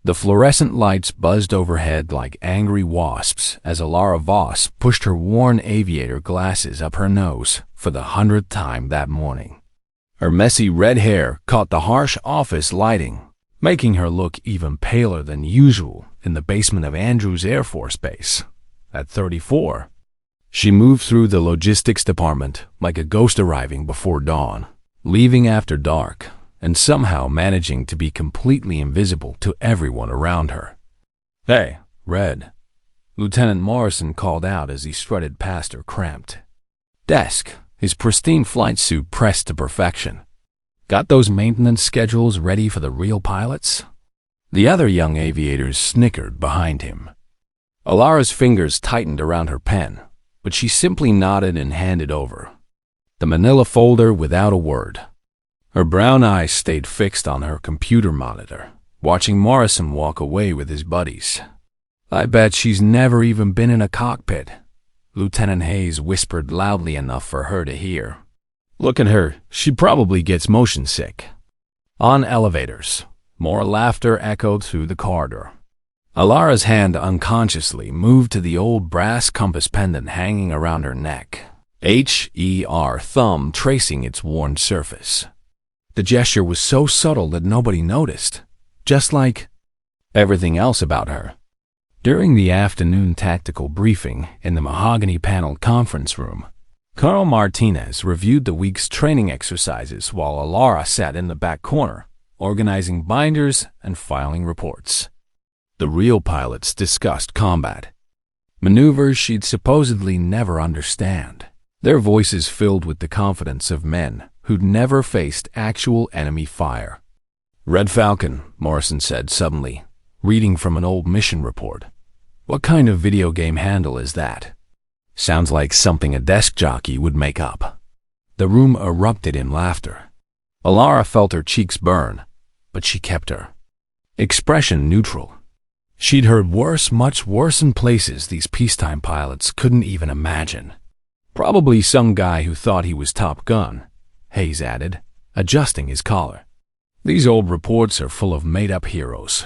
The fluorescent lights buzzed overhead like angry wasps as Alara Voss pushed her worn aviator glasses up her nose for the 100th time that morning. Her messy red hair caught the harsh office lighting, making her look even paler than usual in the basement of Andrews Air Force Base. At 34, she moved through the logistics department like a ghost arriving before dawn, leaving after dark, and somehow managing to be completely invisible to everyone around her. "Hey, Red," Lieutenant Morrison called out as he strutted past her cramped desk, his pristine flight suit pressed to perfection. "Got those maintenance schedules ready for the real pilots?" The other young aviators snickered behind him. Alara's fingers tightened around her pen, but she simply nodded and handed over the manila folder without a word. Her brown eyes stayed fixed on her computer monitor, watching Morrison walk away with his buddies. "I bet she's never even been in a cockpit," Lieutenant Hayes whispered loudly enough for her to hear. "Look at her, she probably gets motion sick." On elevators, more laughter echoed through the corridor. Alara's hand unconsciously moved to the old brass compass pendant hanging around her neck, her thumb tracing its worn surface. The gesture was so subtle that nobody noticed, just like everything else about her. During the afternoon tactical briefing in the mahogany-paneled conference room, Colonel Martinez reviewed the week's training exercises while Alara sat in the back corner, organizing binders and filing reports. The real pilots discussed combat, maneuvers she'd supposedly never understand, their voices filled with the confidence of men who'd never faced actual enemy fire. "Red Falcon," Morrison said suddenly, reading from an old mission report. "What kind of video game handle is that? Sounds like something a desk jockey would make up." The room erupted in laughter. Alara felt her cheeks burn, but she kept her expression neutral. She'd heard worse, much worse in places these peacetime pilots couldn't even imagine. "Probably some guy who thought he was Top Gun," Hayes added, adjusting his collar. "These old reports are full of made-up heroes."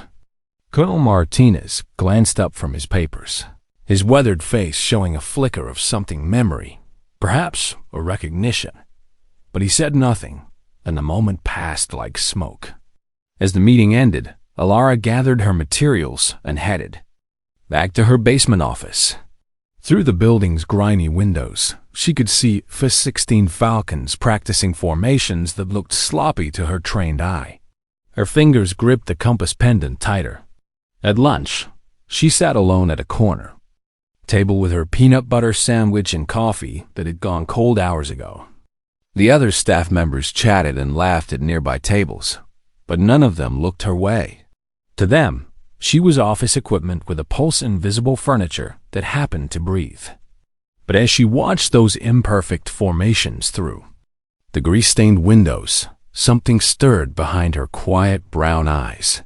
Colonel Martinez glanced up from his papers, his weathered face showing a flicker of something memory, perhaps a recognition. But he said nothing, and the moment passed like smoke. As the meeting ended, Alara gathered her materials and headed back to her basement office. Through the building's grimy windows, she could see F-16 Falcons practicing formations that looked sloppy to her trained eye. Her fingers gripped the compass pendant tighter. At lunch, she sat alone at a corner table with her peanut butter sandwich and coffee that had gone cold hours ago. The other staff members chatted and laughed at nearby tables, but none of them looked her way. To them, she was office equipment with a pulse-invisible furniture that happened to breathe. But as she watched those imperfect formations through the grease-stained windows, something stirred behind her quiet brown eyes.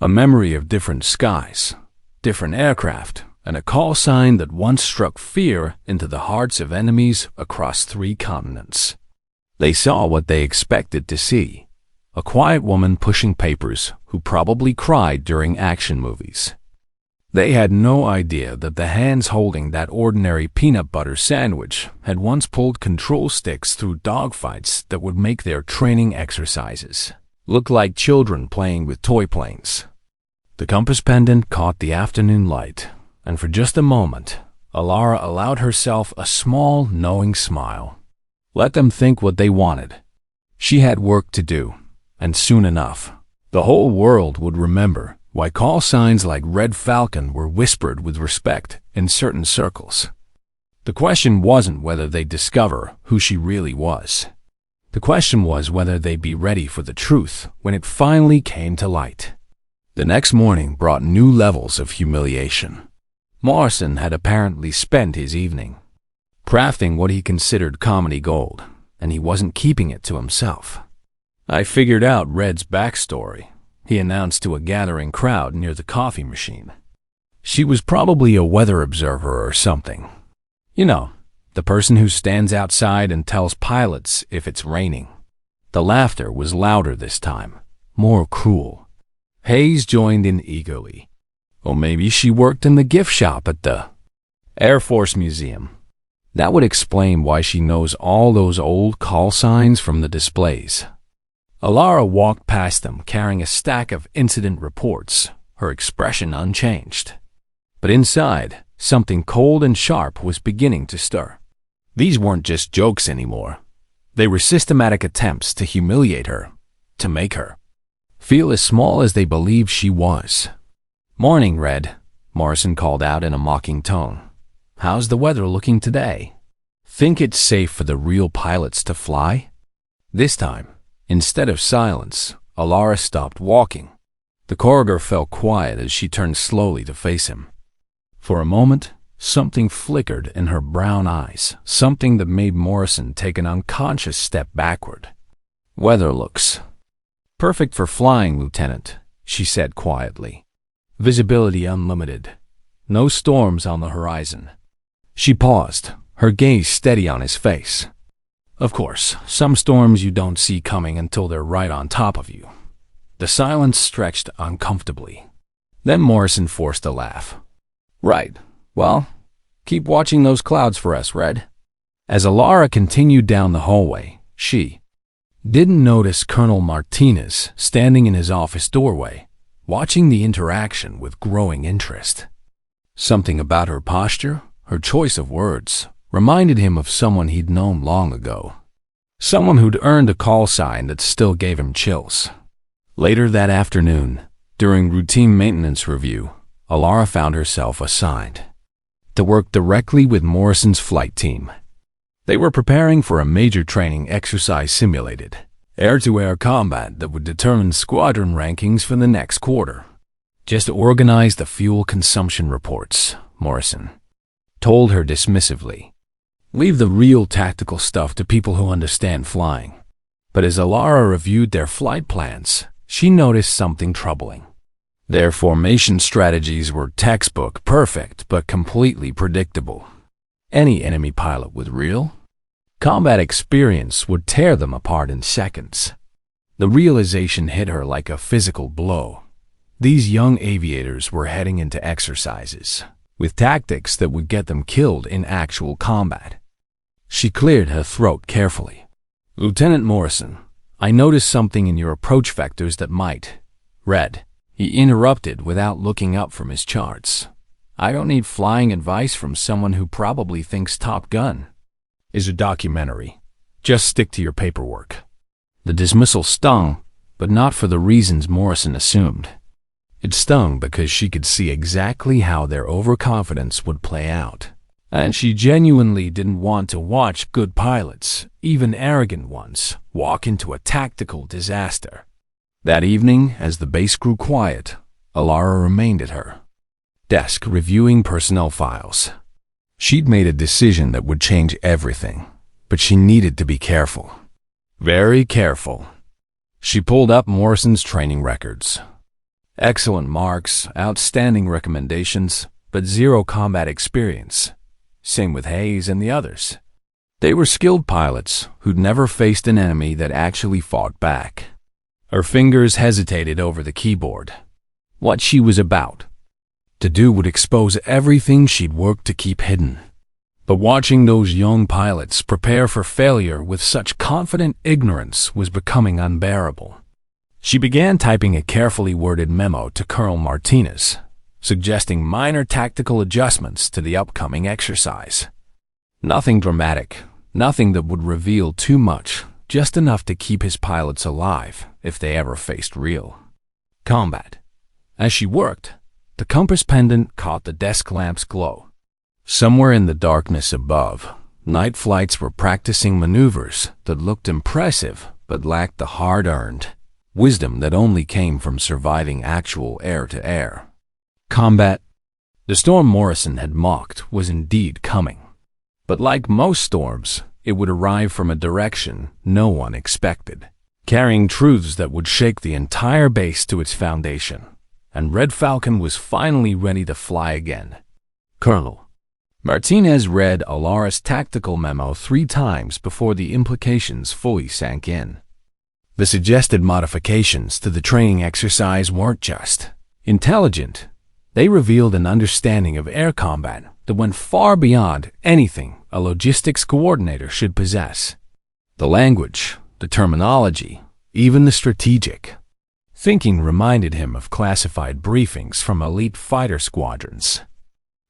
A memory of different skies, different aircraft, and a call sign that once struck fear into the hearts of enemies across 3 continents. They saw what they expected to see. A quiet woman pushing papers who probably cried during action movies. They had no idea that the hands holding that ordinary peanut butter sandwich had once pulled control sticks through dogfights that would make their training exercises look like children playing with toy planes. The compass pendant caught the afternoon light, and for just a moment, Alara allowed herself a small, knowing smile. Let them think what they wanted. She had work to do. And soon enough, the whole world would remember why call signs like Red Falcon were whispered with respect in certain circles. The question wasn't whether they'd discover who she really was. The question was whether they'd be ready for the truth when it finally came to light. The next morning brought new levels of humiliation. Morrison had apparently spent his evening crafting what he considered comedy gold, and he wasn't keeping it to himself. "I figured out Red's backstory," he announced to a gathering crowd near the coffee machine. "She was probably a weather observer or something. You know, the person who stands outside and tells pilots if it's raining." The laughter was louder this time, more cruel. Hayes joined in eagerly. Or maybe she worked in the gift shop at the Air Force Museum. That would explain why she knows all those old call signs from the displays. Alara walked past them carrying a stack of incident reports, her expression unchanged. But inside, something cold and sharp was beginning to stir. These weren't just jokes anymore. They were systematic attempts to humiliate her, to make her feel as small as they believed she was. "Morning, Red," Morrison called out in a mocking tone. "How's the weather looking today? Think it's safe for the real pilots to fly?" This time, instead of silence, Alara stopped walking. The corridor fell quiet as she turned slowly to face him. For a moment, something flickered in her brown eyes, something that made Morrison take an unconscious step backward. "Weather looks perfect for flying, Lieutenant," she said quietly. "Visibility unlimited. No storms on the horizon." She paused, her gaze steady on his face. "Of course, some storms you don't see coming until they're right on top of you." The silence stretched uncomfortably. Then Morrison forced a laugh. "Right. Well, keep watching those clouds for us, Red." As Alara continued down the hallway, she didn't notice Colonel Martinez standing in his office doorway, watching the interaction with growing interest. Something about her posture, her choice of words, reminded him of someone he'd known long ago. Someone who'd earned a call sign that still gave him chills. Later that afternoon, during routine maintenance review, Alara found herself assigned to work directly with Morrison's flight team. They were preparing for a major training exercise simulated air-to-air combat that would determine squadron rankings for the next quarter. "Just organize the fuel consumption reports," Morrison told her dismissively. "Leave the real tactical stuff to people who understand flying." But as Alara reviewed their flight plans, she noticed something troubling. Their formation strategies were textbook perfect but completely predictable. Any enemy pilot with real combat experience would tear them apart in seconds. The realization hit her like a physical blow. These young aviators were heading into exercises with tactics that would get them killed in actual combat. She cleared her throat carefully. "Lieutenant Morrison, I noticed something in your approach vectors that might..." "Red," he interrupted without looking up from his charts. "I don't need flying advice from someone who probably thinks Top Gun is a documentary. Just stick to your paperwork." The dismissal stung, but not for the reasons Morrison assumed. It stung because she could see exactly how their overconfidence would play out. And she genuinely didn't want to watch good pilots, even arrogant ones, walk into a tactical disaster. That evening, as the base grew quiet, Alara remained at her desk reviewing personnel files. She'd made a decision that would change everything, but she needed to be careful. Very careful. She pulled up Morrison's training records. Excellent marks, outstanding recommendations, but zero combat experience. Same with Hayes and the others. They were skilled pilots who'd never faced an enemy that actually fought back. Her fingers hesitated over the keyboard. What she was about to do would expose everything she'd worked to keep hidden. But watching those young pilots prepare for failure with such confident ignorance was becoming unbearable. She began typing a carefully worded memo to Colonel Martinez, suggesting minor tactical adjustments to the upcoming exercise. Nothing dramatic, nothing that would reveal too much, just enough to keep his pilots alive if they ever faced real combat. As she worked, the compass pendant caught the desk lamp's glow. Somewhere in the darkness above, night flights were practicing maneuvers that looked impressive but lacked the hard-earned wisdom that only came from surviving actual air-to-air combat. The storm Morrison had mocked was indeed coming. But like most storms, it would arrive from a direction no one expected, carrying truths that would shake the entire base to its foundation. And Red Falcon was finally ready to fly again. "Colonel." Martinez read Alara's tactical memo 3 times before the implications fully sank in. The suggested modifications to the training exercise weren't just intelligent. They revealed an understanding of air combat that went far beyond anything a logistics coordinator should possess. The language, the terminology, even the strategic thinking reminded him of classified briefings from elite fighter squadrons.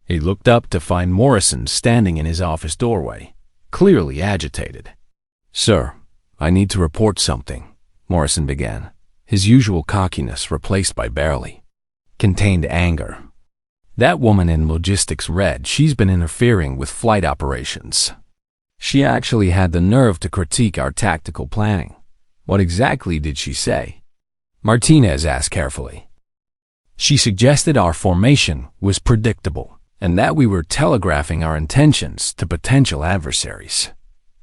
He looked up to find Morrison standing in his office doorway, clearly agitated. "Sir, I need to report something," Morrison began, his usual cockiness replaced by barely contained anger. "That woman in logistics read she's been interfering with flight operations. She actually had the nerve to critique our tactical planning." "What exactly did she say?" Martinez asked carefully. "She suggested our formation was predictable and that we were telegraphing our intentions to potential adversaries.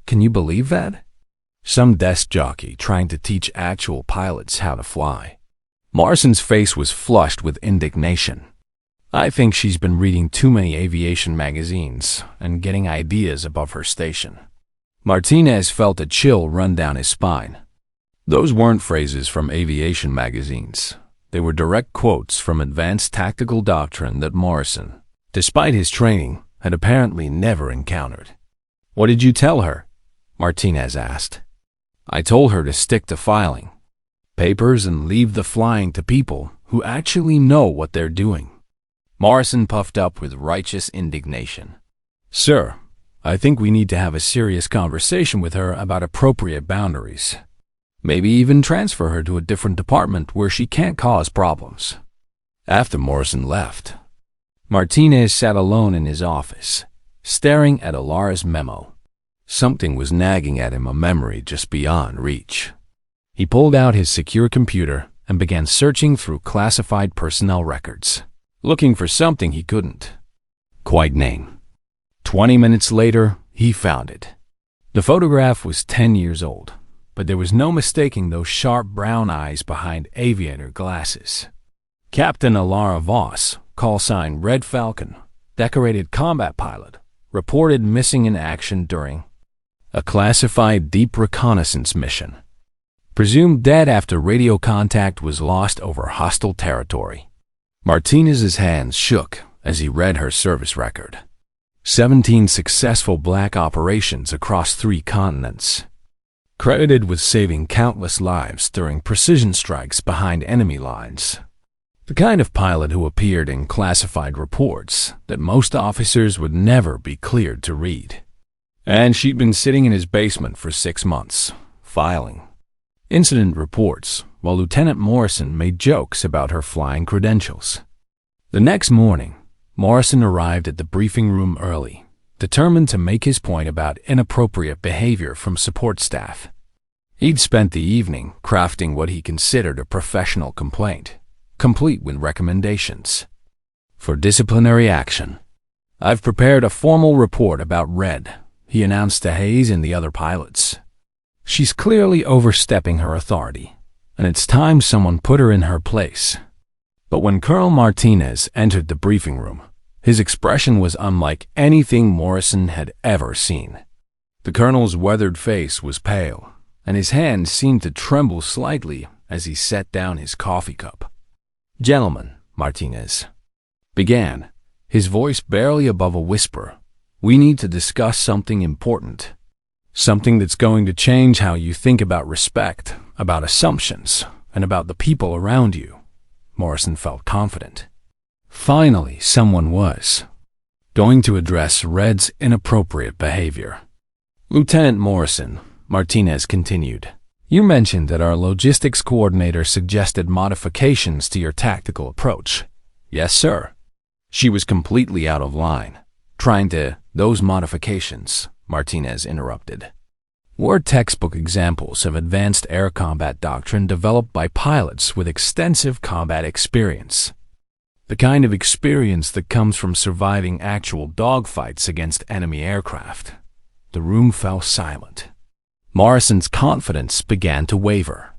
Can you believe that? Some desk jockey trying to teach actual pilots how to fly." Morrison's face was flushed with indignation. "I think she's been reading too many aviation magazines and getting ideas above her station." Martinez felt a chill run down his spine. Those weren't phrases from aviation magazines. They were direct quotes from advanced tactical doctrine that Morrison, despite his training, had apparently never encountered. "What did you tell her?" Martinez asked. "I told her to stick to filing papers and leave the flying to people who actually know what they're doing." Morrison puffed up with righteous indignation. "Sir, I think we need to have a serious conversation with her about appropriate boundaries. Maybe even transfer her to a different department where she can't cause problems." After Morrison left, Martinez sat alone in his office, staring at Alara's memo. Something was nagging at him, a memory just beyond reach. He pulled out his secure computer and began searching through classified personnel records, looking for something he couldn't quite name. 20 minutes later, he found it. The photograph was 10 years old, but there was no mistaking those sharp brown eyes behind aviator glasses. Captain Alara Voss, call sign Red Falcon, decorated combat pilot, reported missing in action during a classified deep reconnaissance mission. Presumed dead after radio contact was lost over hostile territory. Martinez's hands shook as he read her service record. 17 successful black operations across 3 continents. Credited with saving countless lives during precision strikes behind enemy lines. The kind of pilot who appeared in classified reports that most officers would never be cleared to read. And she'd been sitting in his basement for 6 months, filing incident reports, while Lieutenant Morrison made jokes about her flying credentials. The next morning, Morrison arrived at the briefing room early, determined to make his point about inappropriate behavior from support staff. He'd spent the evening crafting what he considered a professional complaint, complete with recommendations for disciplinary action. "I've prepared a formal report about Red," he announced to Hayes and the other pilots. "She's clearly overstepping her authority, and it's time someone put her in her place." But when Colonel Martinez entered the briefing room, his expression was unlike anything Morrison had ever seen. The colonel's weathered face was pale, and his hands seemed to tremble slightly as he set down his coffee cup. "Gentlemen," Martinez began, his voice barely above a whisper, "we need to discuss something important. Something that's going to change how you think about respect, about assumptions, and about the people around you." Morrison felt confident. Finally, someone was going to address Red's inappropriate behavior. "Lieutenant Morrison," Martinez continued, "you mentioned that our logistics coordinator suggested modifications to your tactical approach." "Yes, sir." "She was completely out of line. Those modifications," Martinez interrupted, "were textbook examples of advanced air combat doctrine developed by pilots with extensive combat experience. The kind of experience that comes from surviving actual dogfights against enemy aircraft." The room fell silent. Morrison's confidence began to waver.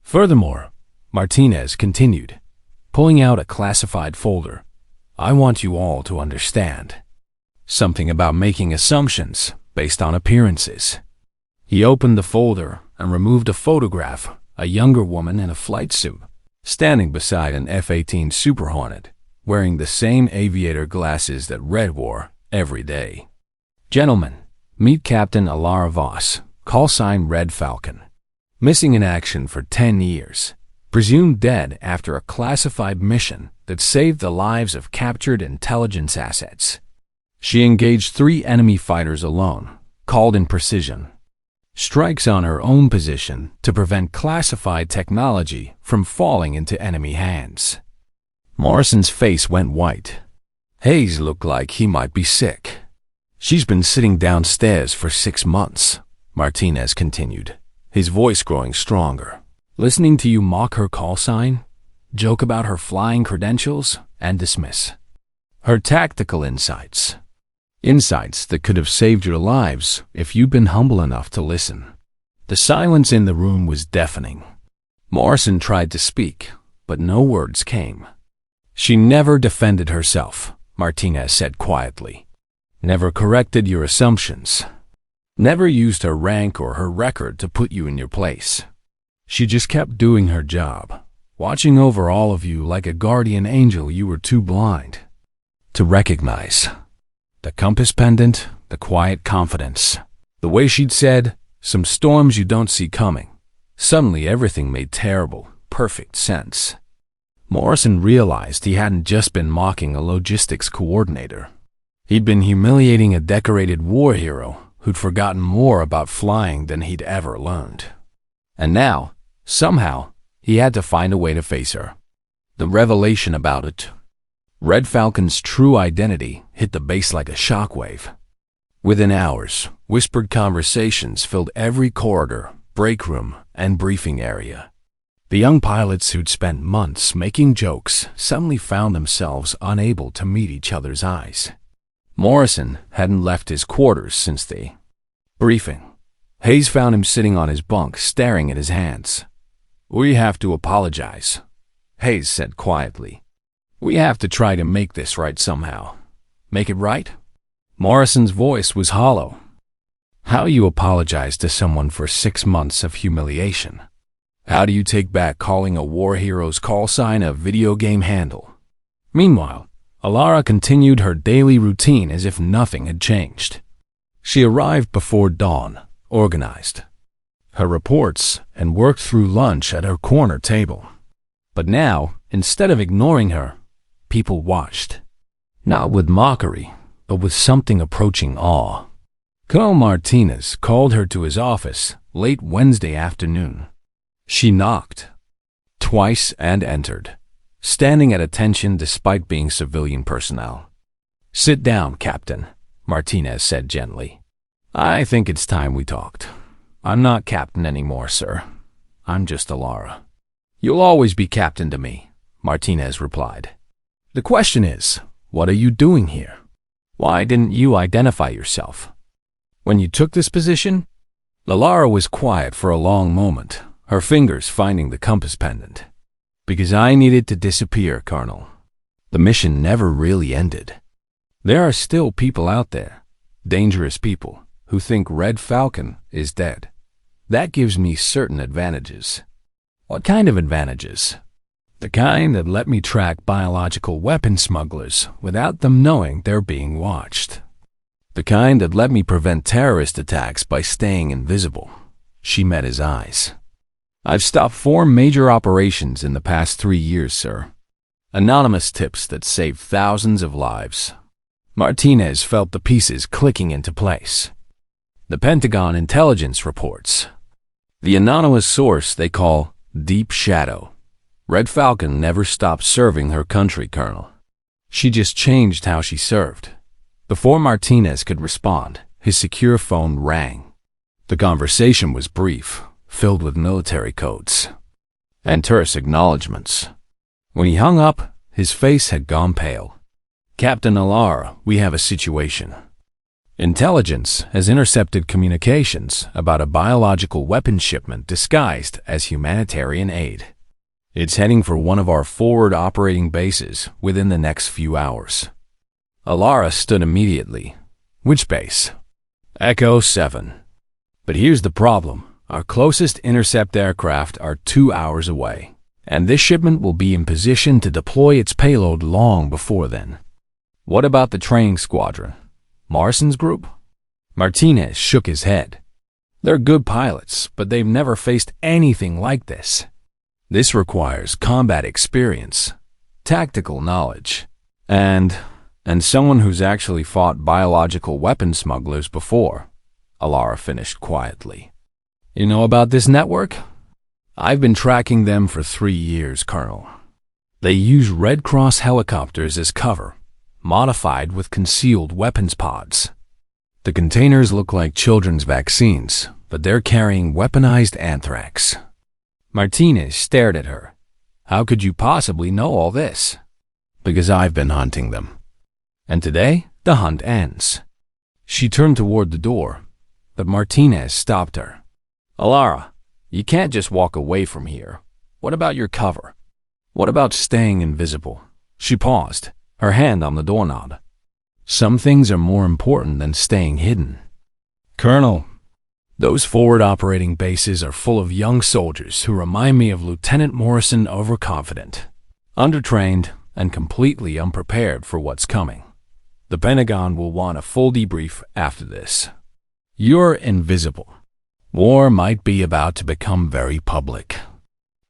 "Furthermore," Martinez continued, pulling out a classified folder, "I want you all to understand something about making assumptions based on appearances." He opened the folder and removed a photograph a younger woman in a flight suit, standing beside an F-18 Super Hornet, wearing the same aviator glasses that Red wore every day. "Gentlemen, meet Captain Alara Voss, call sign Red Falcon. Missing in action for 10 years. Presumed dead after a classified mission that saved the lives of captured intelligence assets. She engaged 3 enemy fighters alone, called in precision. Strikes on her own position to prevent classified technology from falling into enemy hands." Morrison's face went white. Hayes looked like he might be sick. "She's been sitting downstairs for 6 months, Martinez continued, his voice growing stronger. "Listening to you mock her call sign, joke about her flying credentials, and dismiss her tactical insights. Insights that could have saved your lives if you'd been humble enough to listen." The silence in the room was deafening. Morrison tried to speak, but no words came. "She never defended herself," Martinez said quietly. "Never corrected your assumptions. Never used her rank or her record to put you in your place. She just kept doing her job, watching over all of you like a guardian angel you were too blind to recognize. The compass pendant, the quiet confidence. The way she'd said, 'Some storms you don't see coming.' Suddenly everything made terrible, perfect sense." Morrison realized he hadn't just been mocking a logistics coordinator. He'd been humiliating a decorated war hero who'd forgotten more about flying than he'd ever learned. And now, somehow, he had to find a way to face her. The revelation about it, Red Falcon's true identity, hit the base like a shockwave. Within hours, whispered conversations filled every corridor, break room, and briefing area. The young pilots who'd spent months making jokes suddenly found themselves unable to meet each other's eyes. Morrison hadn't left his quarters since the briefing. Hayes found him sitting on his bunk, staring at his hands. "We have to apologize," Hayes said quietly. "We have to try to make this right somehow." "Make it right?" Morrison's voice was hollow. "How you apologize to someone for 6 months of humiliation? How do you take back calling a war hero's call sign a video game handle?" Meanwhile, Alara continued her daily routine as if nothing had changed. She arrived before dawn, organized her reports, and worked through lunch at her corner table. But now, instead of ignoring her, people watched. Not with mockery, but with something approaching awe. Colonel Martinez called her to his office late Wednesday afternoon. She knocked twice and entered, standing at attention despite being civilian personnel. "Sit down, Captain," Martinez said gently. "I think it's time we talked. I'm not Captain anymore, sir. I'm just Alara." "You'll always be Captain to me," Martinez replied. "The question is, what are you doing here? Why didn't you identify yourself when you took this position?" Alara was quiet for a long moment, her fingers finding the compass pendant. "Because I needed to disappear, Colonel. The mission never really ended. There are still people out there, dangerous people, who think Red Falcon is dead. That gives me certain advantages." "What kind of advantages?" "The kind that let me track biological weapon smugglers without them knowing they're being watched. The kind that let me prevent terrorist attacks by staying invisible." She met his eyes. "I've stopped 4 major operations in the past 3 years, sir. Anonymous tips that saved thousands of lives." Martinez felt the pieces clicking into place. The Pentagon intelligence reports. The anonymous source they call Deep Shadow. Red Falcon never stopped serving her country, Colonel. She just changed how she served. Before Martinez could respond, his secure phone rang. The conversation was brief, filled with military codes and terse acknowledgments. When he hung up, his face had gone pale. "Captain Alara, we have a situation. Intelligence has intercepted communications about a biological weapon shipment disguised as humanitarian aid. It's heading for one of our forward operating bases within the next few hours." Alara stood immediately. "Which base?" "Echo 7. But here's the problem. Our closest intercept aircraft are 2 hours away, and this shipment will be in position to deploy its payload long before then. What about the training squadron? Morrison's group? Martinez shook his head. They're good pilots, but they've never faced anything like this. This requires combat experience, tactical knowledge, and someone who's actually fought biological weapon smugglers before, Alara finished quietly. You know about this network? I've been tracking them for 3 years, Colonel. They use Red Cross helicopters as cover, modified with concealed weapons pods. The containers look like children's vaccines, but they're carrying weaponized anthrax. Martinez stared at her. How could you possibly know all this? Because I've been hunting them. And today, the hunt ends. She turned toward the door, but Martinez stopped her. Alara, you can't just walk away from here. What about your cover? What about staying invisible? She paused, her hand on the doorknob. Some things are more important than staying hidden. Colonel, those forward operating bases are full of young soldiers who remind me of Lieutenant Morrison, overconfident, undertrained, and completely unprepared for what's coming. The Pentagon will want a full debrief after this. You're invisible. War might be about to become very public.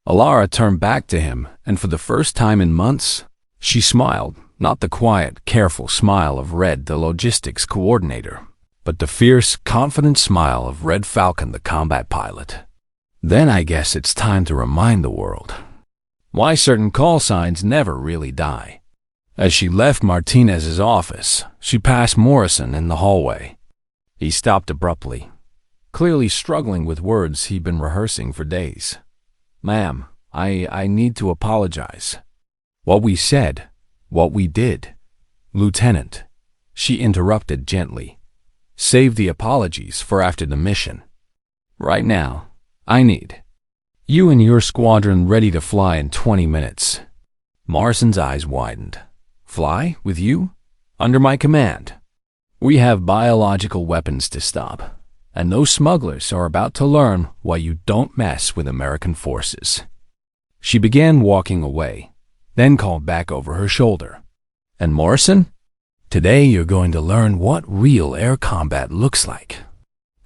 Alara turned back to him, and for the first time in months, she smiled, not the quiet, careful smile of Red, the logistics coordinator, but the fierce, confident smile of Red Falcon, the combat pilot. Then I guess it's time to remind the world why certain call signs never really die. As she left Martinez's office, she passed Morrison in the hallway. He stopped abruptly, clearly struggling with words he'd been rehearsing for days. Ma'am, I need to apologize. What we said, what we did. Lieutenant, she interrupted gently. Save the apologies for after the mission. Right now, I need you and your squadron ready to fly in 20 minutes. Morrison's eyes widened. Fly with you? Under my command. We have biological weapons to stop, and those smugglers are about to learn why you don't mess with American forces. She began walking away, then called back over her shoulder. And Morrison? Today you're going to learn what real air combat looks like.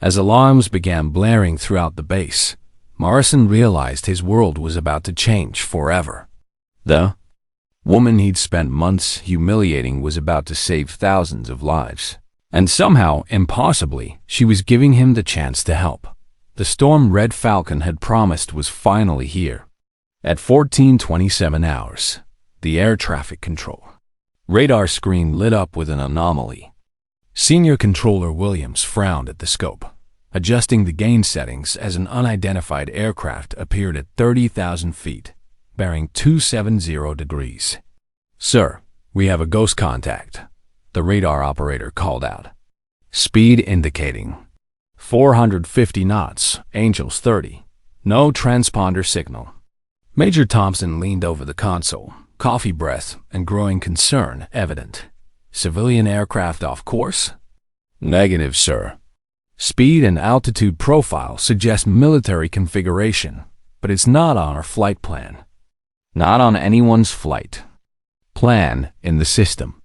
As alarms began blaring throughout the base, Morrison realized his world was about to change forever. The woman he'd spent months humiliating was about to save thousands of lives. And somehow, impossibly, she was giving him the chance to help. The storm Red Falcon had promised was finally here. At 14:27 hours, the air traffic control radar screen lit up with an anomaly. Senior Controller Williams frowned at the scope, adjusting the gain settings as an unidentified aircraft appeared at 30,000 feet, bearing 270 degrees. Sir, we have a ghost contact, the radar operator called out. Speed indicating 450 knots, Angels 30. No transponder signal. Major Thompson leaned over the console, coffee breath and growing concern evident. Civilian aircraft off course? Negative, sir. Speed and altitude profile suggest military configuration, but it's not on our flight plan. Not on anyone's flight plan in the system.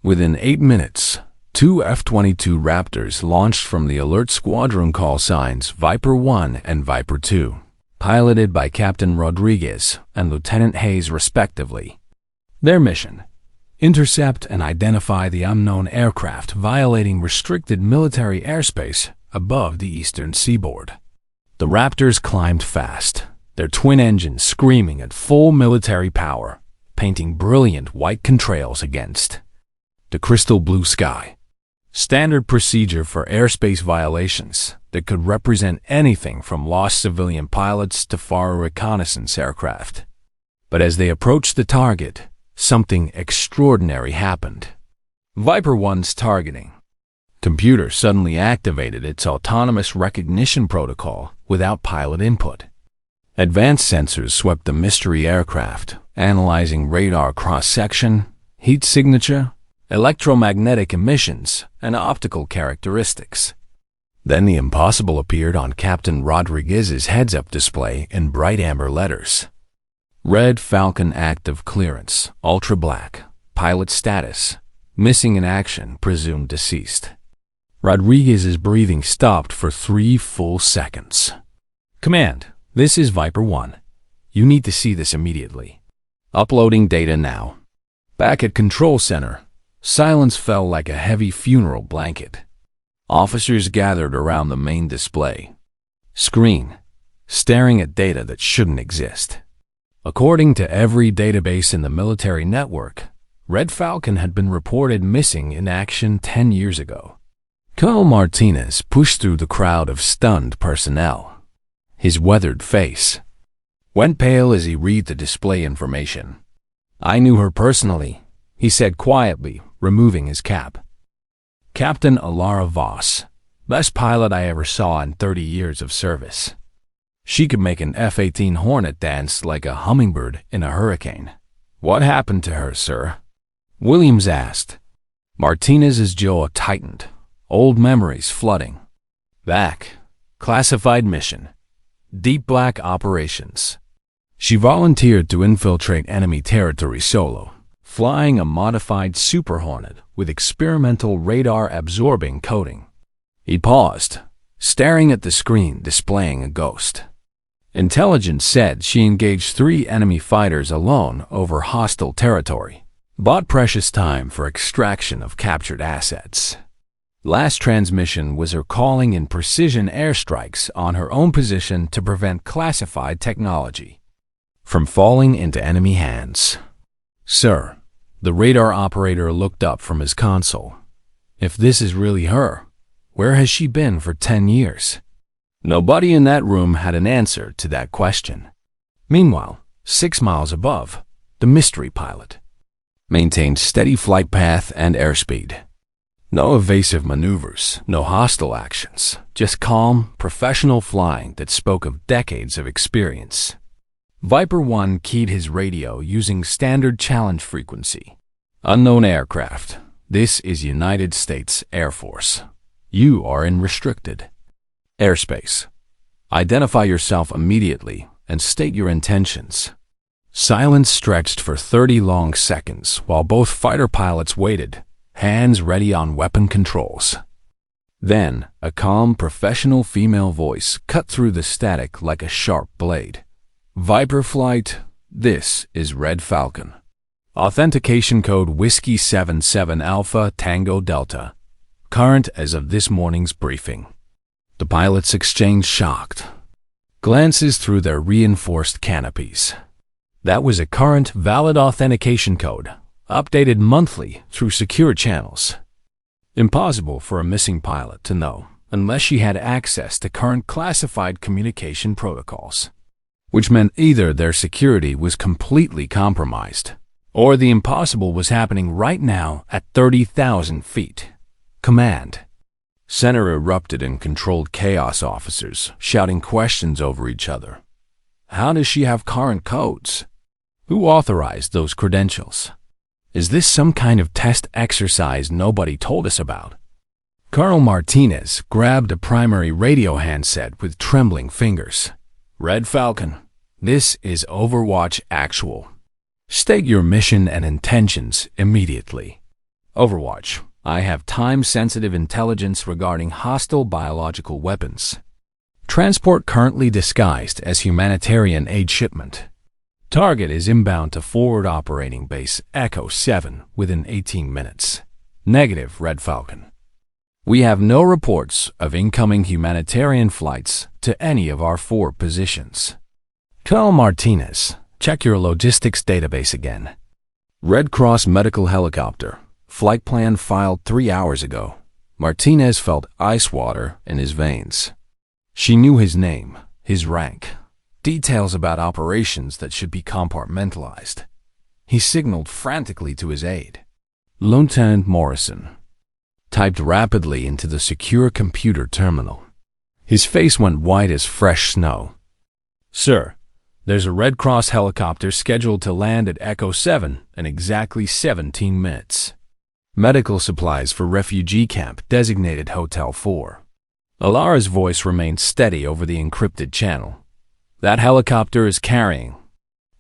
Within 8 minutes, 2 F-22 Raptors launched from the alert squadron call signs Viper 1 and Viper 2, piloted by Captain Rodriguez and Lieutenant Hayes respectively. Their mission: intercept and identify the unknown aircraft violating restricted military airspace above the eastern seaboard. The Raptors climbed fast, their twin engines screaming at full military power, painting brilliant white contrails against the crystal blue sky. Standard procedure for airspace violations that could represent anything from lost civilian pilots to far reconnaissance aircraft. But as they approached the target, something extraordinary happened. Viper 1's targeting computer suddenly activated its autonomous recognition protocol without pilot input. Advanced sensors swept the mystery aircraft, analyzing radar cross-section, heat signature, electromagnetic emissions, and optical characteristics. Then the impossible appeared on Captain Rodriguez's heads-up display in bright amber letters. Red Falcon active clearance, ultra black, pilot status, missing in action, presumed deceased. Rodriguez's breathing stopped for 3 full seconds. Command, this is Viper 1. You need to see this immediately. Uploading data now. Back at Control Center, silence fell like a heavy funeral blanket. Officers gathered around the main display screen, staring at data that shouldn't exist. According to every database in the military network, Red Falcon had been reported missing in action 10 years ago. Colonel Martinez pushed through the crowd of stunned personnel. His weathered face went pale as he read the display information. "I knew her personally," he said quietly, removing his cap. "Captain Alara Voss, best pilot I ever saw in 30 years of service. She could make an F-18 Hornet dance like a hummingbird in a hurricane." "What happened to her, sir?" Williams asked. Martinez's jaw tightened, old memories flooding. "Back. Classified mission. Deep Black operations. She volunteered to infiltrate enemy territory solo, flying a modified Super Hornet with experimental radar-absorbing coating." He paused, staring at the screen displaying a ghost. "Intelligence said she engaged 3 enemy fighters alone over hostile territory, bought precious time for extraction of captured assets. Last transmission was her calling in precision airstrikes on her own position to prevent classified technology from falling into enemy hands." "Sir," the radar operator looked up from his console. "If this is really her, where has she been for 10 years? Nobody in that room had an answer to that question. Meanwhile, 6 miles above, the mystery pilot maintained steady flight path and airspeed. No evasive maneuvers, no hostile actions, just calm, professional flying that spoke of decades of experience. Viper 1 keyed his radio using standard challenge frequency. "Unknown aircraft. This is United States Air Force. You are in restricted airspace. Identify yourself immediately and state your intentions." Silence stretched for 30 long seconds while both fighter pilots waited, hands ready on weapon controls. Then, a calm, professional female voice cut through the static like a sharp blade. "Viper Flight, this is Red Falcon. Authentication code Whiskey 77 Alpha Tango Delta. Current as of this morning's briefing." The pilots exchanged shocked glances through their reinforced canopies. That was a current, valid authentication code, updated monthly through secure channels. Impossible for a missing pilot to know unless she had access to current classified communication protocols, which meant either their security was completely compromised, or the impossible was happening right now at 30,000 feet. "Command." Center erupted in controlled chaos, officers shouting questions over each other. "How does she have current codes? Who authorized those credentials? Is this some kind of test exercise nobody told us about?" Colonel Martinez grabbed a primary radio handset with trembling fingers. "Red Falcon, this is Overwatch Actual. State your mission and intentions immediately." "Overwatch, I have time-sensitive intelligence regarding hostile biological weapons. Transport currently disguised as humanitarian aid shipment. Target is inbound to forward operating base Echo 7 within 18 minutes. Negative, Red Falcon. We have no reports of incoming humanitarian flights to any of our 4 positions." "Colonel Martinez, check your logistics database again. Red Cross medical helicopter. Flight plan filed 3 hours ago." Martinez felt ice water in his veins. She knew his name, his rank, details about operations that should be compartmentalized. He signaled frantically to his aide. "Lieutenant Morrison," typed rapidly into the secure computer terminal. His face went white as fresh snow. "Sir, there's a Red Cross helicopter scheduled to land at Echo 7 in exactly 17 minutes. Medical supplies for refugee camp designated Hotel 4. Alara's voice remained steady over the encrypted channel. That helicopter is carrying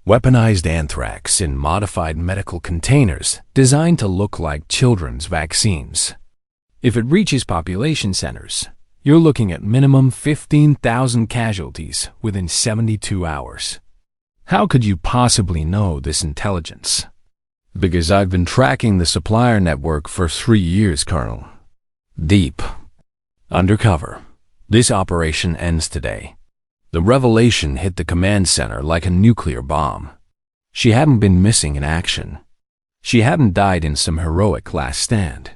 weaponized anthrax in modified medical containers designed to look like children's vaccines. If it reaches population centers, you're looking at minimum 15,000 casualties within 72 hours. How could you possibly know this intelligence? Because I've been tracking the supplier network for 3 years, Colonel. Deep. Undercover. This operation ends today. The revelation hit the command center like a nuclear bomb. She hadn't been missing in action. She hadn't died in some heroic last stand.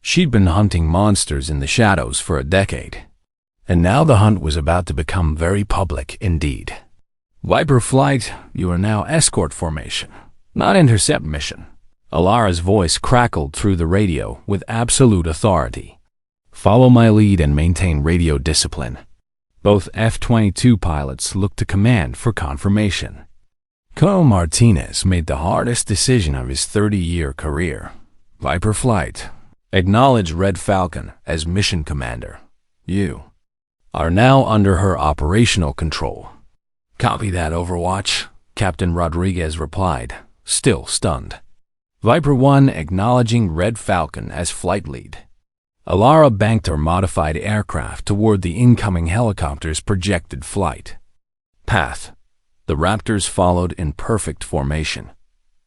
She'd been hunting monsters in the shadows for a decade. And now the hunt was about to become very public indeed. Viper Flight, you are now escort formation, not intercept mission. Alara's voice crackled through the radio with absolute authority. Follow my lead and maintain radio discipline. Both F-22 pilots looked to command for confirmation. Colonel Martinez made the hardest decision of his 30-year career. Viper Flight, acknowledge Red Falcon as mission commander. You are now under her operational control. Copy that, Overwatch, Captain Rodriguez replied, still stunned. Viper 1 acknowledging Red Falcon as flight lead. Alara banked her modified aircraft toward the incoming helicopter's projected flight path. The Raptors followed in perfect formation.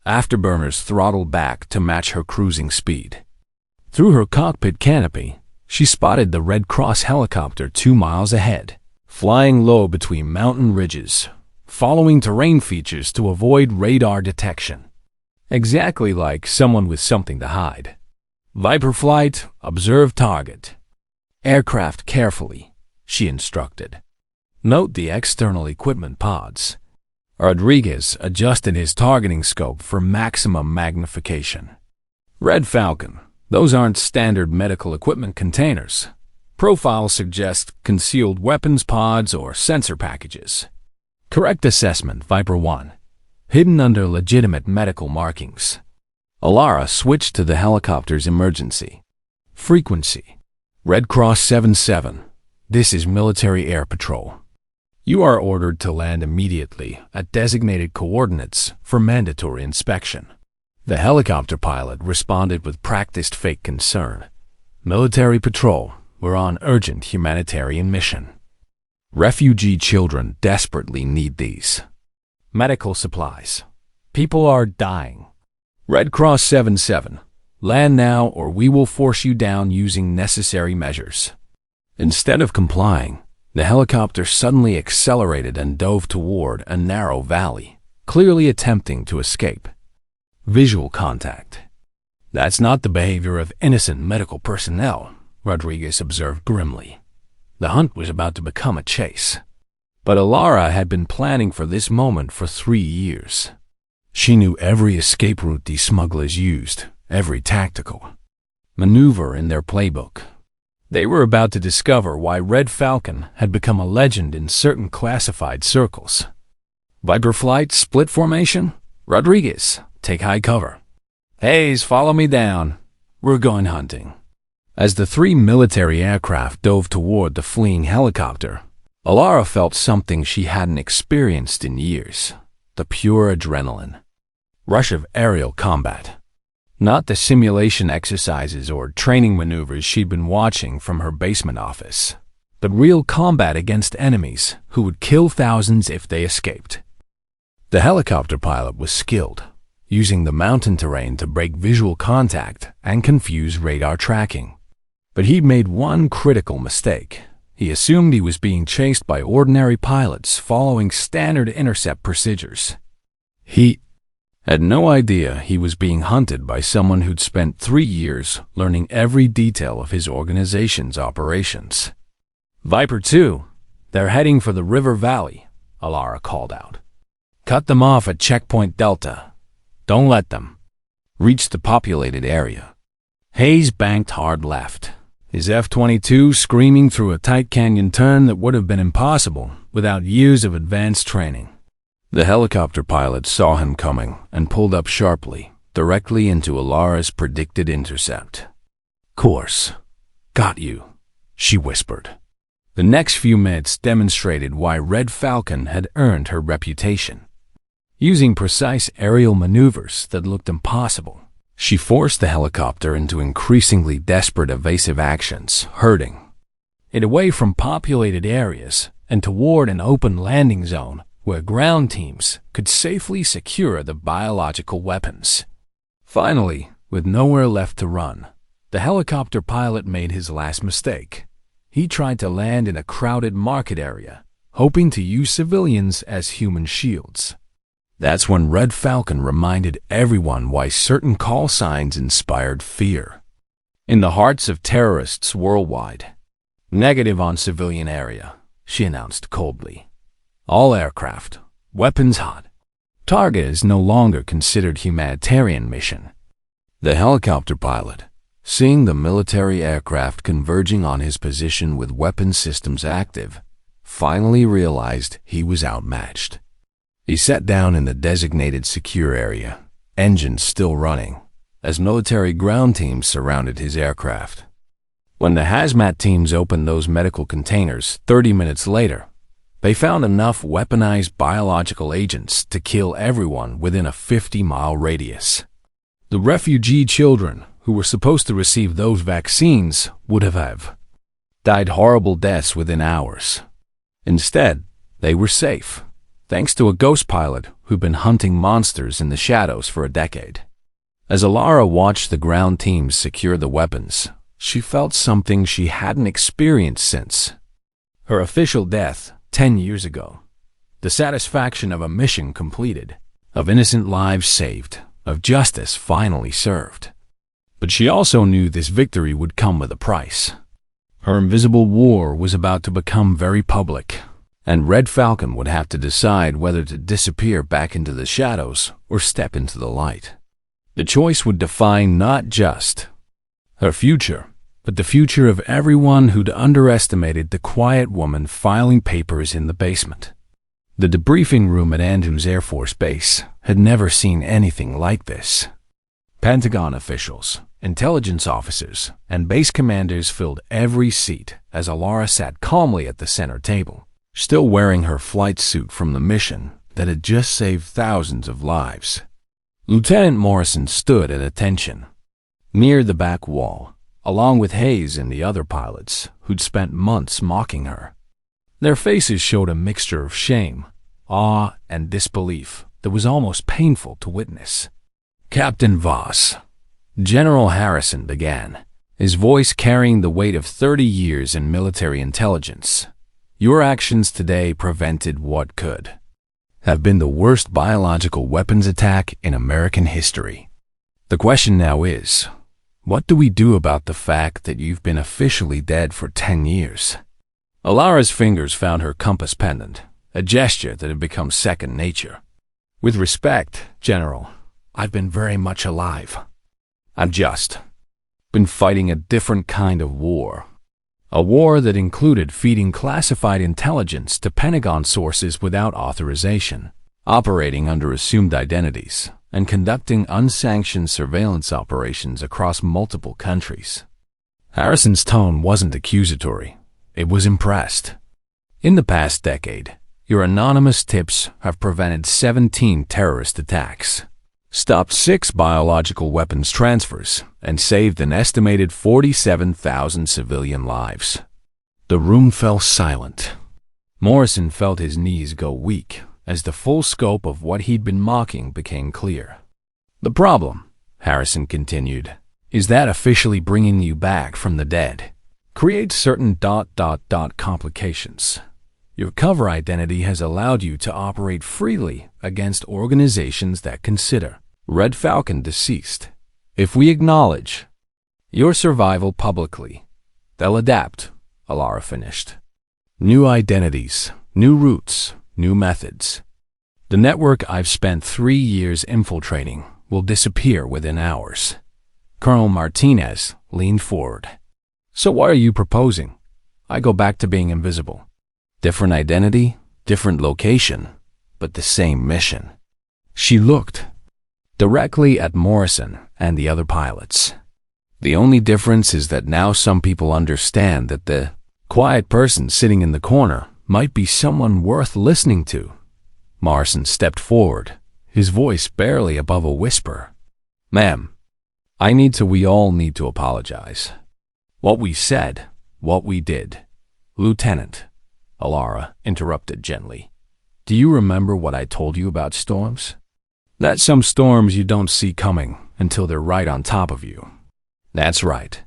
Afterburners throttled back to match her cruising speed. Through her cockpit canopy, she spotted the Red Cross helicopter 2 miles ahead, flying low between mountain ridges, following terrain features to avoid radar detection. Exactly like someone with something to hide. Viper Flight, observe target. Aircraft carefully, she instructed. Note the external equipment pods. Rodriguez adjusted his targeting scope for maximum magnification. Red Falcon, those aren't standard medical equipment containers. Profiles suggest concealed weapons pods or sensor packages. Correct assessment, Viper 1. Hidden under legitimate medical markings. Alara switched to the helicopter's emergency frequency. Red Cross 77. This is Military Air Patrol. You are ordered to land immediately at designated coordinates for mandatory inspection. The helicopter pilot responded with practiced fake concern. Military Patrol, we're on urgent humanitarian mission. Refugee children desperately need these. Medical supplies. People are dying. Red Cross 77. Land now or we will force you down using necessary measures. Instead of complying, the helicopter suddenly accelerated and dove toward a narrow valley, clearly attempting to escape. Visual contact. That's not the behavior of innocent medical personnel, Rodriguez observed grimly. The hunt was about to become a chase. But Alara had been planning for this moment for 3 years. She knew every escape route these smugglers used, every tactical maneuver in their playbook. They were about to discover why Red Falcon had become a legend in certain classified circles. Viper Flight, split formation? Rodriguez, take high cover. Hayes, follow me down. We're going hunting. As the 3 military aircraft dove toward the fleeing helicopter, Alara felt something she hadn't experienced in years. The pure adrenaline. Rush of aerial combat. Not the simulation exercises or training maneuvers she'd been watching from her basement office, but real combat against enemies who would kill thousands if they escaped. The helicopter pilot was skilled, using the mountain terrain to break visual contact and confuse radar tracking. But he'd made one critical mistake. He assumed he was being chased by ordinary pilots following standard intercept procedures. He had no idea he was being hunted by someone who'd spent 3 years learning every detail of his organization's operations. Viper 2, they're heading for the river valley, Alara called out. Cut them off at checkpoint Delta. Don't let them reach the populated area. Hayes banked hard left, his F-22 screaming through a tight canyon turn that would have been impossible without years of advanced training. The helicopter pilot saw him coming and pulled up sharply, directly into Alara's predicted intercept. Course. Got you, she whispered. The next few minutes demonstrated why Red Falcon had earned her reputation. Using precise aerial maneuvers that looked impossible, she forced the helicopter into increasingly desperate evasive actions, hurting it away from populated areas and toward an open landing zone where ground teams could safely secure the biological weapons. Finally, with nowhere left to run, the helicopter pilot made his last mistake. He tried to land in a crowded market area, hoping to use civilians as human shields. That's when Red Falcon reminded everyone why certain call signs inspired fear in the hearts of terrorists worldwide. Negative on civilian area, she announced coldly. All aircraft, weapons hot. Target is no longer considered humanitarian mission. The helicopter pilot, seeing the military aircraft converging on his position with weapon systems active, finally realized he was outmatched. He sat down in the designated secure area, engines still running, as military ground teams surrounded his aircraft. When the hazmat teams opened those medical containers 30 minutes later, they found enough weaponized biological agents to kill everyone within a 50-mile radius. The refugee children who were supposed to receive those vaccines would have died horrible deaths within hours. Instead, they were safe, thanks to a ghost pilot who'd been hunting monsters in the shadows for a decade. As Alara watched the ground teams secure the weapons, she felt something she hadn't experienced since her official death 10 years ago. The satisfaction of a mission completed, of innocent lives saved, of justice finally served. But she also knew this victory would come with a price. Her invisible war was about to become very public, and Red Falcon would have to decide whether to disappear back into the shadows or step into the light. The choice would define not just her future, but the future of everyone who'd underestimated the quiet woman filing papers in the basement. The debriefing room at Andrews Air Force Base had never seen anything like this. Pentagon officials, intelligence officers, and base commanders filled every seat as Alara sat calmly at the center table, still wearing her flight suit from the mission that had just saved thousands of lives. Lieutenant Morrison stood at attention, near the back wall, along with Hayes and the other pilots who'd spent months mocking her. Their faces showed a mixture of shame, awe, and disbelief that was almost painful to witness. Captain Voss, General Harrison began, his voice carrying the weight of 30 years in military intelligence. Your actions today prevented what could have been the worst biological weapons attack in American history. The question now is, what do we do about the fact that you've been officially dead for 10 years? Alara's fingers found her compass pendant, a gesture that had become second nature. With respect, General, I've been very much alive. I've just been fighting a different kind of war. A war that included feeding classified intelligence to Pentagon sources without authorization, operating under assumed identities, and conducting unsanctioned surveillance operations across multiple countries. Harrison's tone wasn't accusatory. It was impressed. In the past decade, your anonymous tips have prevented 17 terrorist attacks, stopped 6 biological weapons transfers, and saved an estimated 47,000 civilian lives. The room fell silent. Morrison felt his knees go weak as the full scope of what he'd been mocking became clear. The problem, Harrison continued, is that officially bringing you back from the dead creates certain ... complications. Your cover identity has allowed you to operate freely against organizations that consider Red Falcon deceased. If we acknowledge your survival publicly, they'll adapt, Alara finished. New identities, new routes, new methods. The network I've spent 3 years infiltrating will disappear within hours. Colonel Martinez leaned forward. So what are you proposing? I go back to being invisible. Different identity, different location, but the same mission. She looked directly at Morrison and the other pilots. The only difference is that now some people understand that the Quiet person sitting in the corner might be someone worth listening to. Morrison stepped forward, his voice barely above a whisper. Ma'am, we all need to apologize. What we said, what we did. Lieutenant, Alara interrupted gently. Do you remember what I told you about storms? That some storms you don't see coming until they're right on top of you. That's right.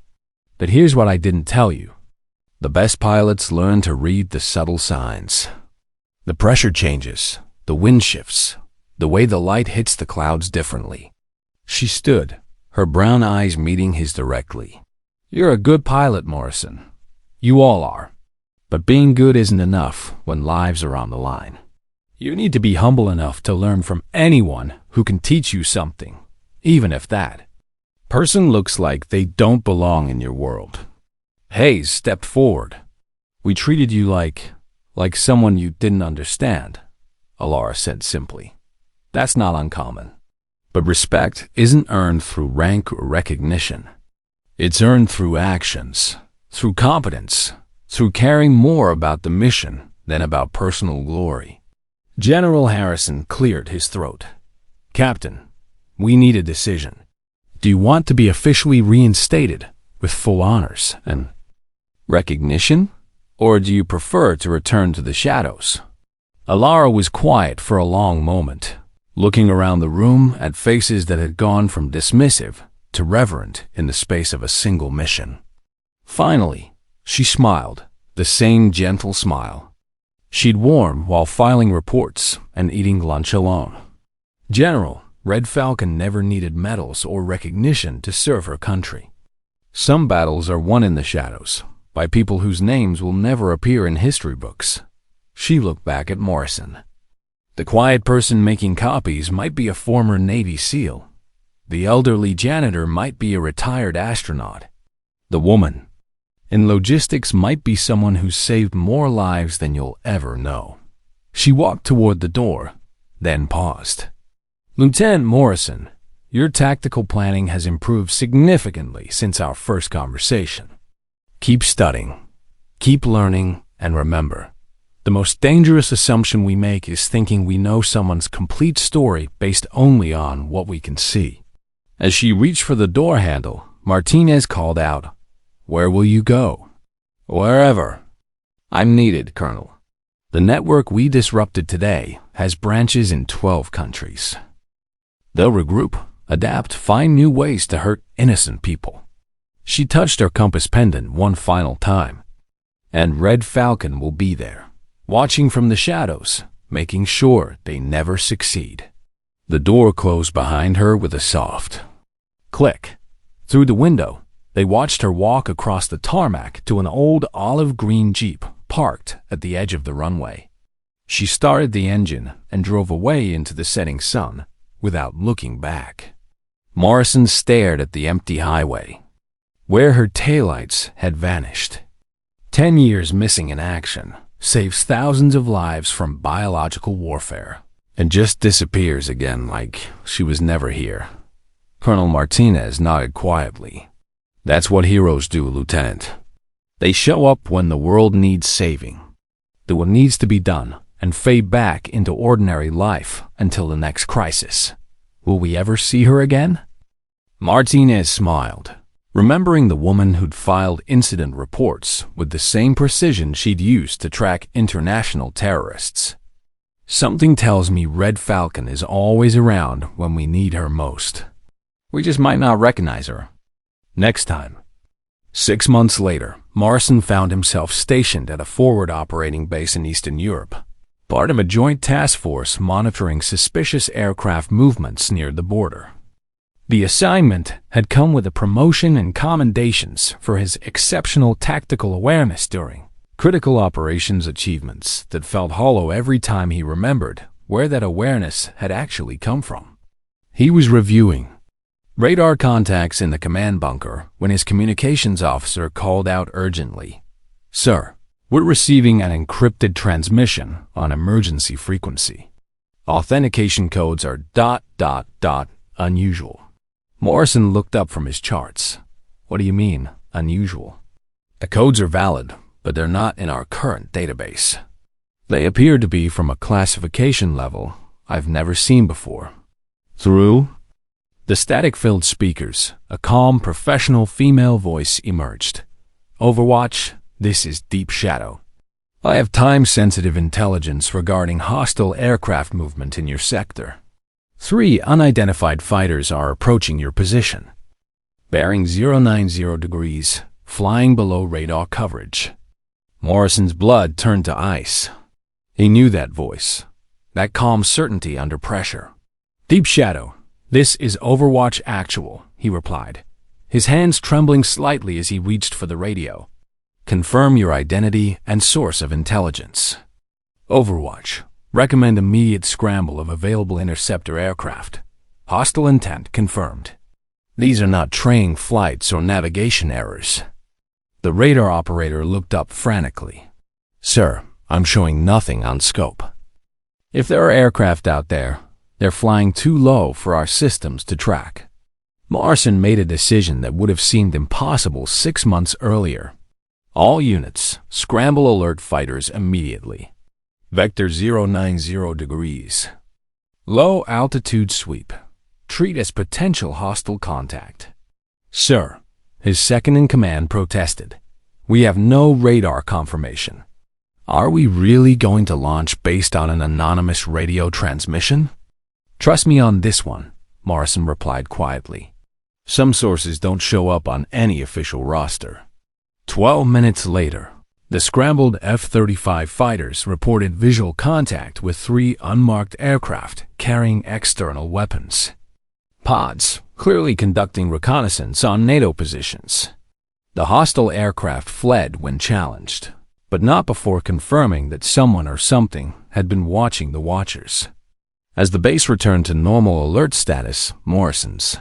But here's what I didn't tell you. The best pilots learn to read the subtle signs. The pressure changes, the wind shifts, the way the light hits the clouds differently. She stood, her brown eyes meeting his directly. You're a good pilot, Morrison. You all are. But being good isn't enough when lives are on the line. You need to be humble enough to learn from anyone who can teach you something, even if that person looks like they don't belong in your world. Hayes stepped forward. We treated you like someone you didn't understand, Alara said simply. That's not uncommon. But respect isn't earned through rank or recognition. It's earned through actions, through competence, through caring more about the mission than about personal glory. General Harrison cleared his throat. Captain, we need a decision. Do you want to be officially reinstated with full honors and recognition, or do you prefer to return to the shadows? Alara was quiet for a long moment, looking around the room at faces that had gone from dismissive to reverent in the space of a single mission. Finally, she smiled, the same gentle smile she'd worn while filing reports and eating lunch alone. General, Red Falcon never needed medals or recognition to serve her country. Some battles are won in the shadows, by people whose names will never appear in history books. She looked back at Morrison. The quiet person making copies might be a former Navy SEAL. The elderly janitor might be a retired astronaut. The woman in logistics might be someone who's saved more lives than you'll ever know. She walked toward the door, then paused. Lieutenant Morrison, your tactical planning has improved significantly since our first conversation. Keep studying, keep learning, and remember, the most dangerous assumption we make is thinking we know someone's complete story based only on what we can see. As she reached for the door handle, Martinez called out, Where will you go? Wherever. I'm needed, Colonel. The network we disrupted today has branches in 12 countries. They'll regroup, adapt, find new ways to hurt innocent people. She touched her compass pendant one final time. And Red Falcon will be there, watching from the shadows, making sure they never succeed. The door closed behind her with a soft click. Through the window, they watched her walk across the tarmac to an old olive-green Jeep parked at the edge of the runway. She started the engine and drove away into the setting sun without looking back. Morrison stared at the empty highway, where her taillights had vanished. 10 years missing in action saves thousands of lives from biological warfare and just disappears again like she was never here. Colonel Martinez nodded quietly. That's what heroes do, Lieutenant. They show up when the world needs saving, do what needs to be done, and fade back into ordinary life until the next crisis. Will we ever see her again? Martinez smiled, remembering the woman who'd filed incident reports with the same precision she'd used to track international terrorists. Something tells me Red Falcon is always around when we need her most. We just might not recognize her. Next time. 6 months later, Morrison found himself stationed at a forward operating base in Eastern Europe, part of a joint task force monitoring suspicious aircraft movements near the border. The assignment had come with a promotion and commendations for his exceptional tactical awareness during critical operations achievements that felt hollow every time he remembered where that awareness had actually come from. He was reviewing radar contacts in the command bunker when his communications officer called out urgently, Sir, we're receiving an encrypted transmission on emergency frequency. Authentication codes are ... unusual. Morrison looked up from his charts. What do you mean, unusual? The codes are valid, but they're not in our current database. They appear to be from a classification level I've never seen before. Through the static-filled speakers, a calm, professional female voice emerged. Overwatch, this is Deep Shadow. I have time-sensitive intelligence regarding hostile aircraft movement in your sector. 3 unidentified fighters are approaching your position. Bearing 090 degrees, flying below radar coverage. Morrison's blood turned to ice. He knew that voice, that calm certainty under pressure. Deep Shadow, this is Overwatch Actual, he replied, his hands trembling slightly as he reached for the radio. Confirm your identity and source of intelligence. Overwatch, recommend immediate scramble of available interceptor aircraft. Hostile intent confirmed. These are not training flights or navigation errors. The radar operator looked up frantically. Sir, I'm showing nothing on scope. If there are aircraft out there, they're flying too low for our systems to track. Morrison made a decision that would have seemed impossible 6 months earlier. All units, scramble alert fighters immediately. Vector 090 degrees. Low altitude sweep. Treat as potential hostile contact. Sir, his second-in-command protested. We have no radar confirmation. Are we really going to launch based on an anonymous radio transmission? Trust me on this one, Morrison replied quietly. Some sources don't show up on any official roster. 12 minutes later, the scrambled F-35 fighters reported visual contact with 3 unmarked aircraft carrying external weapons. Pods, clearly conducting reconnaissance on NATO positions. The hostile aircraft fled when challenged, but not before confirming that someone or something had been watching the watchers. As the base returned to normal alert status, Morrison's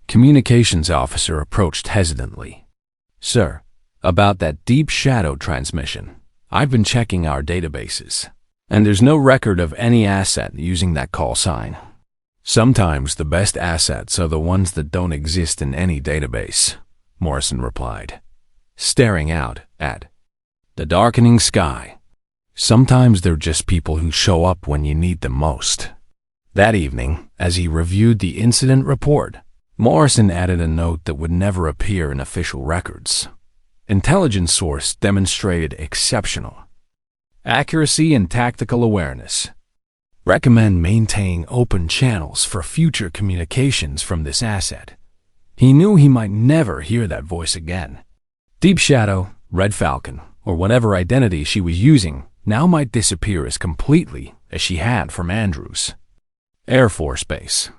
communications officer approached hesitantly. Sir, about that Deep Shadow transmission, I've been checking our databases, and there's no record of any asset using that call sign. Sometimes the best assets are the ones that don't exist in any database, Morrison replied, staring out at the darkening sky. Sometimes they're just people who show up when you need them most. That evening, as he reviewed the incident report, Morrison added a note that would never appear in official records. Intelligence source demonstrated exceptional accuracy and tactical awareness. Recommend maintaining open channels for future communications from this asset. He knew he might never hear that voice again. Deep Shadow, Red Falcon, or whatever identity she was using, now might disappear as completely as she had from Andrews Air Force Base.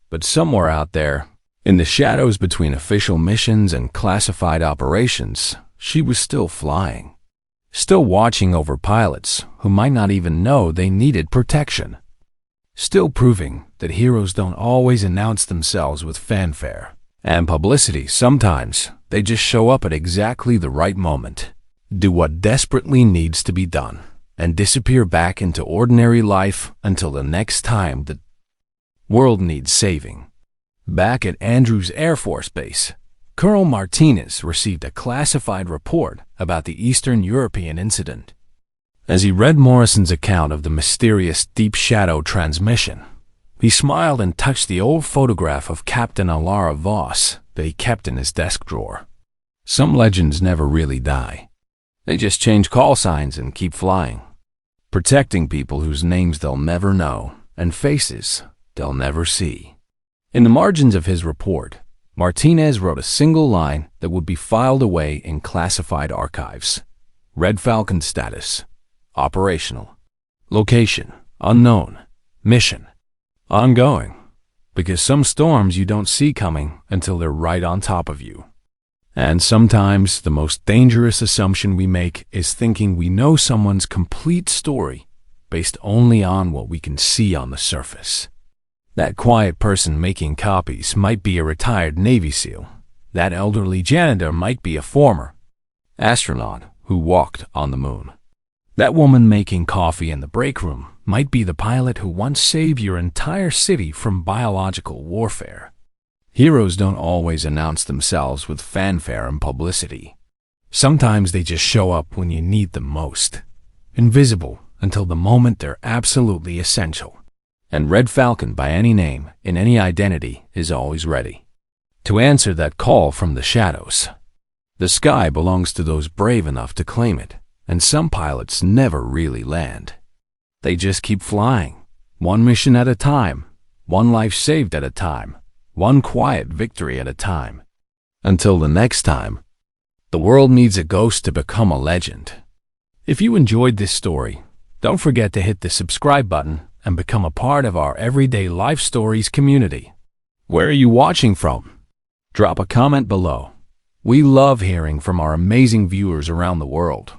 But somewhere out there, in the shadows between official missions and classified operations, she was still flying. Still watching over pilots who might not even know they needed protection. Still proving that heroes don't always announce themselves with fanfare and publicity. Sometimes they just show up at exactly the right moment, do what desperately needs to be done, and disappear back into ordinary life until the next time the world needs saving. Back at Andrews Air Force Base, Colonel Martinez received a classified report about the Eastern European incident. As he read Morrison's account of the mysterious Deep Shadow transmission, he smiled and touched the old photograph of Captain Alara Voss that he kept in his desk drawer. Some legends never really die. They just change call signs and keep flying, protecting people whose names they'll never know and faces they'll never see. In the margins of his report, Martinez wrote a single line that would be filed away in classified archives. Red Falcon status: operational. Location: unknown. Mission: ongoing. Because some storms you don't see coming until they're right on top of you. And sometimes the most dangerous assumption we make is thinking we know someone's complete story based only on what we can see on the surface. That quiet person making copies might be a retired Navy SEAL. That elderly janitor might be a former astronaut who walked on the moon. That woman making coffee in the break room might be the pilot who once saved your entire city from biological warfare. Heroes don't always announce themselves with fanfare and publicity. Sometimes they just show up when you need them most. Invisible until the moment they're absolutely essential. And Red Falcon, by any name, in any identity, is always ready to answer that call from the shadows. The sky belongs to those brave enough to claim it, and some pilots never really land. They just keep flying, one mission at a time, one life saved at a time, one quiet victory at a time. Until the next time, the world needs a ghost to become a legend. If you enjoyed this story, don't forget to hit the subscribe button and become a part of our Everyday Life Stories community. Where are you watching from? Drop a comment below. We love hearing from our amazing viewers around the world.